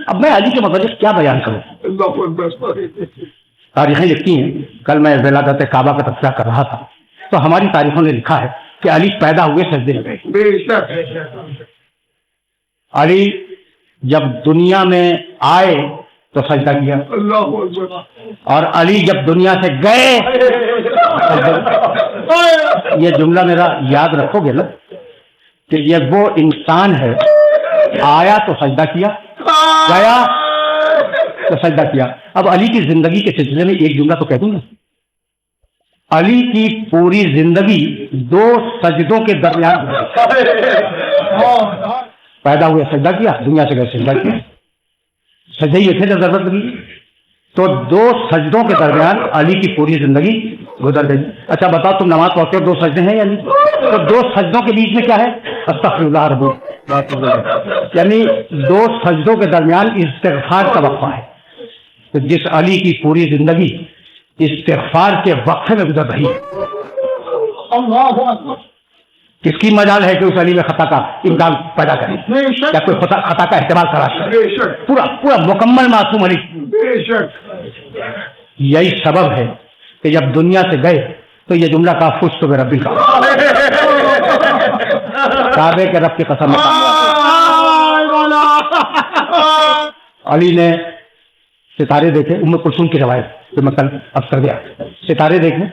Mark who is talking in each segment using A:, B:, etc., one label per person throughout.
A: اب میں علی کے متعلق کیا بیان کروں؟ تاریخیں لکھتی ہیں، کل میں ولادت کعبہ کا تذکرہ کر رہا تھا تو ہماری تاریخوں نے لکھا ہے کہ علی پیدا ہوئے سجدے میں گئے. علی جب دنیا میں آئے تو سجدہ کیا، اور علی جب دنیا سے گئے. یہ جملہ میرا یاد رکھو گے نا کہ یہ وہ انسان ہے، آیا تو سجدہ کیا، گیا تو سجدہ کیا. اب علی کی زندگی کے سلسلے میں ایک جملہ تو کہہ دوں گا. علی کی پوری زندگی 2 سجدوں کے درمیان پیدا ہوئے سجدہ کیا، دنیا سے گئے سجدہ کیا. سجدے ہی تھے جب ضرورت لگی تو 2 سجدوں کے درمیان علی کی پوری زندگی گزر گئی. اچھا بتاؤ، تم نماز پڑھتے ہو 2 سجدے ہیں یعنی تو 2 سجدوں کے بیچ میں کیا ہے؟ استغفر اللہ رب، یعنی 2 سجدوں کے درمیان استغفار کا وقفہ ہے. تو جس علی کی پوری زندگی استغفار کے وقفے میں گزر رہی ہے، کس کی مجال ہے کہ اس علی میں خطا کا امکان پیدا کرے یا کوئی خطا کا احتمال کرا سکے؟ پورا مکمل معصوم علی. یہی سبب ہے کہ جب دنیا سے گئے تو یہ جملہ کا فزت برب کا، کعبے کے رب کی قسم. علی نے ستارے دیکھے، ام کلثوم کی روایت جو میں کل اب کر گیا. ستارے دیکھے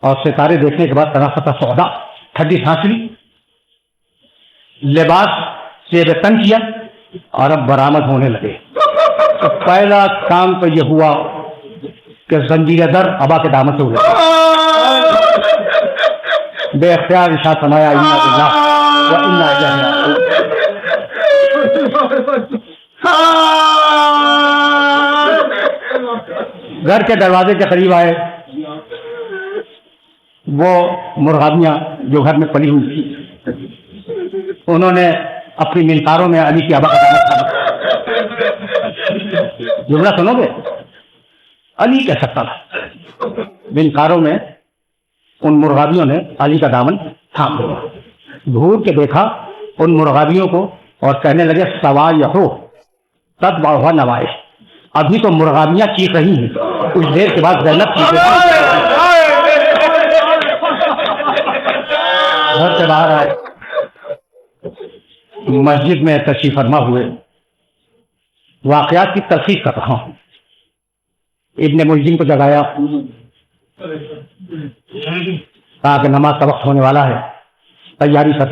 A: اور ستارے دیکھنے کے بعد طرافت سودا ٹھنڈی سانس لی، لباس سے تن کیا اور اب برآمد ہونے لگے. تو پہلا کام تو یہ ہوا کہ زنجیر در ابا کے دامن سے اڑے، بے اختیار ارشاد فرمایا انا للہ و انا الیہ راجعون. گھر کے دروازے کے قریب آئے، وہ مرغابیاں جو گھر میں پلی ہوئی تھی انہوں نے اپنی منقاروں میں علی کی ابا کا دامن تھاما. جملہ سنو گے؟ علی کہہ سکتا تھا. منقاروں میں ان مرغابیوں نے علی کا دامن تھام لیا، گھور کے دیکھا ان مرغابیوں کو اور کہنے لگے سوا یہو تب باہوا نوائے. ابھی تو مرغابیاں چیخ رہی ہیں، کچھ دیر کے بعد زینب چیخ رہی. گھر سے باہر آئے، مسجد میں تشریف فرما ہوئے. واقعات کی تلخیص کر رہا ہوں. ابن ملجم کو جگایا، کہا کہ نماز کا وقت ہونے والا ہے، تیاری کر.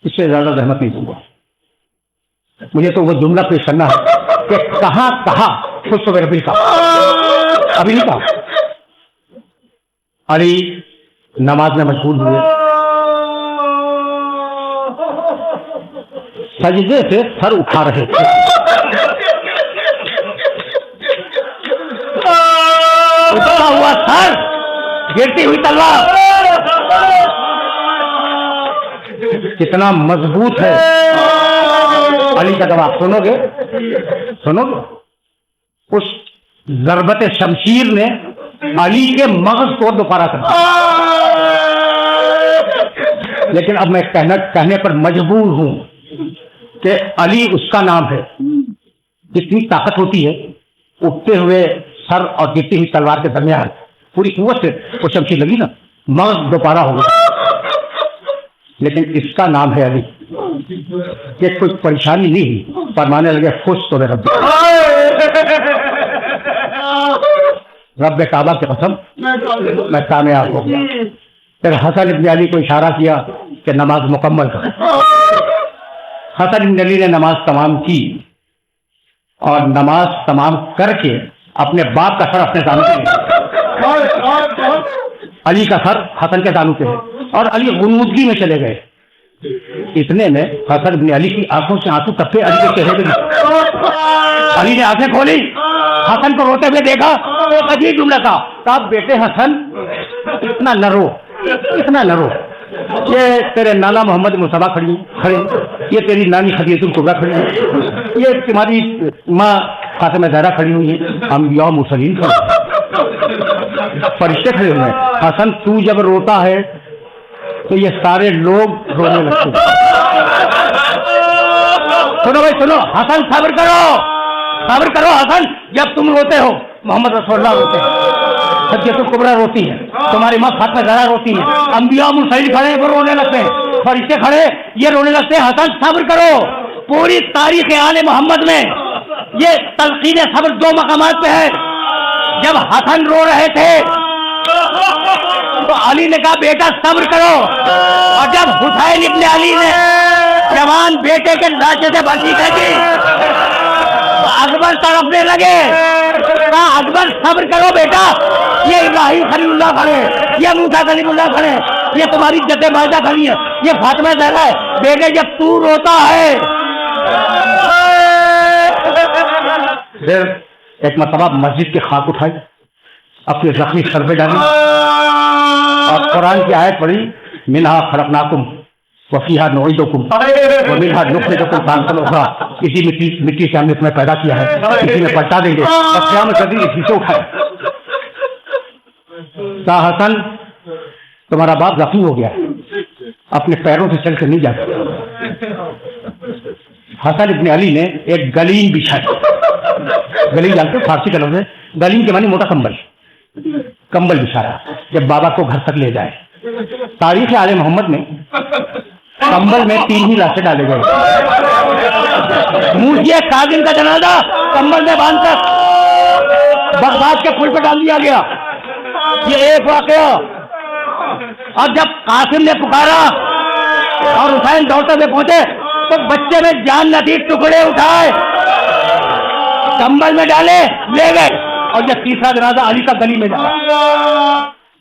A: اس سے زیادہ زحمت نہیں دوں گا، مجھے تو وہ جملہ پیش کرنا ہے کہ کہاں کہا خود ربی کا، ابھی نہیں کہا. علی نماز میں مشغول ہوئے، سجدے سے سر اٹھا رہے تھے. اٹھا ہوا سر، گرتی ہوئی تلوار، کتنا مضبوط ہے علی کا جواب. سنو گے؟ اس ضربت شمشیر نے علی کے مغز کو دوبارہ کر دیا. لیکن اب میں کہنے پر مجبور ہوں کہ علی اس کا نام ہے. جتنی طاقت ہوتی ہے اٹھتے ہوئے سر اور گرتی ہوئی تلوار کے درمیان پوری قوت سے وہ شمشیر لگی نا، مغز دوبارہ ہو گیا. لیکن اس کا نام ہے علی. کہ کوئی پریشانی نہیں ہوئی، فرمانے لگے خوش تو رب کعبہ کی قسم میں کامیاب ہو گیا. پھر حسن ابن علی کو اشارہ کیا کہ نماز مکمل کر. حسن ابن علی نے نماز تمام کی اور نماز تمام کر کے اپنے باپ کا سر اپنے دانوں پہ، علی کا سر حسن کے دانوں پہ ہے، اور علی غنودگی میں چلے گئے. اتنے میں حسن ابن علی کی آنکھوں سے آنسو ٹپے علی کے چہرے پہ. علی نے آنکھیں کھولی، حسن کو روتے ہوئے دیکھا، ایک عجیب جملہ تھا، کہا بیٹے حسن اتنا نہ رو، یہ تیرے نانا محمد مصطفیٰ کھڑے، یہ تیری نانی خدیجہ الکبریٰ کھڑی ہے، یہ تمہاری ماں فاطمہ زہرا کھڑی ہوئی ہے، انبیاء و مرسلین فرشتے کھڑے ہوئے ہیں. حسن تو جب روتا ہے تو یہ سارے لوگ رونے لگتے ہیں. سنو بھائی سنو، حسن صبر کرو حسن. جب تم روتے ہو محمد رسول اللہ روتے ہیں، حجۃ الکبریٰ روتی ہے، تمہاری ماں فاطمہ زہرا روتی ہے، انبیاء مرسلین کھڑے ہیں وہ رونے لگتے ہیں، فرشتے کھڑے یہ رونے لگتے ہیں. حسن صبر کرو. پوری تاریخ آل محمد میں یہ تلقین صبر 2 مقامات پہ ہے. جب حسن رو رہے تھے تو علی نے کہا بیٹا صبر کرو، اور جب حسین ابن علی نے جوان بیٹے کے لاشے سے بچی پھینکی تو اکبر تڑپنے لگے. کہا اکبر صبر کرو بیٹا، یہ ابراہیم خلیل اللہ کھڑے، یہ موسیٰ کلیم اللہ کھڑے، یہ تمہاری جد ماجدہ کھڑی ہے، یہ فاطمہ زہرا ہے. بیٹے جب تو روتا ہے. پھر ایک مرتبہ مسجد کی خاک اٹھائی، اپنے زخمی سر پہ ڈالی اور قرآن کی آیت پڑھی، منہا خلقناکم وفیہا نعیدکم ومنہا نخرجکم تارۃ اخری. اسی مٹی سے ہم نے تمہیں پیدا کیا ہے، اسی میں پلٹا دیں گے، اور قیامت کے دن اسی سے اٹھائے. کہا حسن تمہارا باپ زخمی ہو گیا، اپنے پیروں سے چل کے نہیں جاتا. حسن ابن علی نے ایک گلین بچھائی. گلین جانتے فارسی کا لفظ ہے، گلین کے معنی موٹا کمبل بچھایا جب بابا کو گھر تک لے جائے. تاریخ آل محمد میں کمبل میں 3 ہی لاشیں ڈالے گئے. موسیٰ کاظم کا جنازہ کمبل میں باندھ کر بغداد کے پل پہ ڈال دیا گیا. یہ ایک واقعہ. اور جب قاسم نے پکارا اور حسین دوڑتے ہوئے پہنچے تو بچے میں جان نہ تھی، ٹکڑے اٹھائے کمبل میں ڈالے لے گئے. اور جب تیسرا جنازہ علی کا گلی میں جانا،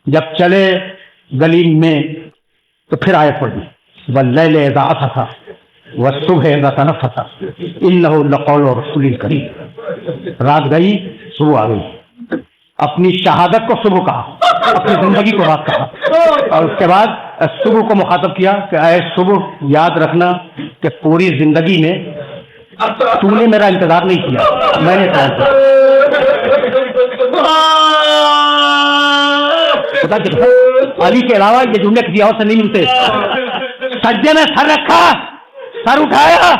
A: جب چلے گلی میں تو پھر آیت پڑھی، واللیل اذا عسعس والصبح اذا تنفس انہ لقول رسول کریم. رات گئی صبح آ گئی، اپنی شہادت کو صبح کہا، اپنی زندگی کو رات کہا. اور اس کے بعد صبح کو مخاطب کیا کہ اے صبح یاد رکھنا کہ پوری زندگی میں تو نے میرا انتظار نہیں کیا، میں نے علی کے علاوہ یہ جملے کسی اور سے نہیں ملتے. سجدے میں سر رکھا، سر اٹھایا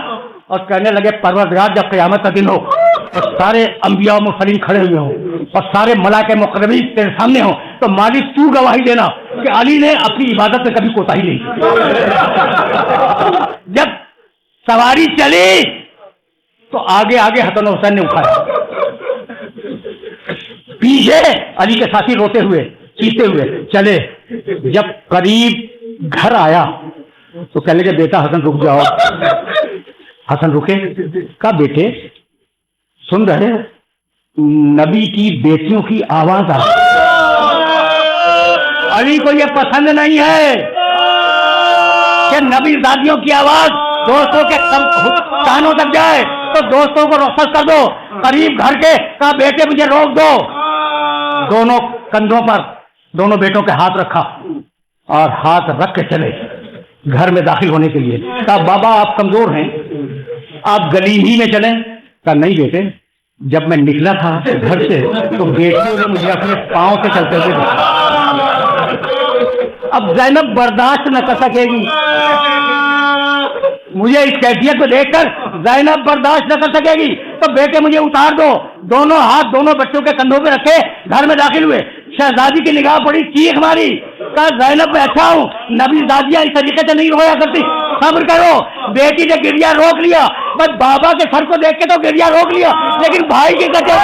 A: اور کہنے لگے پروردگار جب قیامت کا دن ہو اور سارے انبیاء و مرسلین کھڑے ہوئے ہوں اور سارے ملائکہ مقربین تیرے سامنے ہوں تو مالک تو گواہی دینا کہ علی نے اپنی عبادت میں کبھی کوتاہی نہیں کی. جب سواری چلی تو آگے آگے حسن و حسین نے اٹھایا، پیچھے علی کے ساتھی روتے ہوئے چیختے ہوئے چلے. جب قریب گھر آیا تو کہنے لگے بیٹا حسن رک جاؤ. حسن رکے. کہا بیٹے سن رہے نبی کی بیٹیوں کی آواز آ. علی کو یہ پسند نہیں ہے کہ نبی دادیوں کی آواز دوستوں کے کانوں تک جائے، تو دوستوں کو رخصت کر دو. قریب گھر کے کہا بیٹے مجھے روک دو. دونوں کندھوں پر دونوں بیٹوں کے ہاتھ رکھا اور ہاتھ رکھ کے چلے گھر میں داخل ہونے کے لیے. کہا بابا آپ کمزور ہیں، آپ گلی ہی میں چلیں. کہا نہیں بیٹے، جب میں نکلا تھا گھر سے تو بیٹیوں نے مجھے اپنے پاؤں سے چلتے ہوئے دیکھا. اب زینب برداشت نہ کر سکے گی، مجھے اس کیفیت کو دیکھ کر زینب برداشت نہ کر سکے گی، تو بیٹے مجھے اتار دو. دونوں ہاتھ دونوں بچوں کے کندھوں پہ رکھے گھر میں داخل ہوئے. شہزادی کی نگاہ پڑی، چیخ ماری. کہا زینب میں اچھا ہوں، نبی دادیاں اس طریقے سے نہیں رویا کرتی، صبر کرو. بیٹی نے گریا روک لیا، بس بابا کے سر کو دیکھ کے تو گریا روک لیا، لیکن بھائی کے کٹے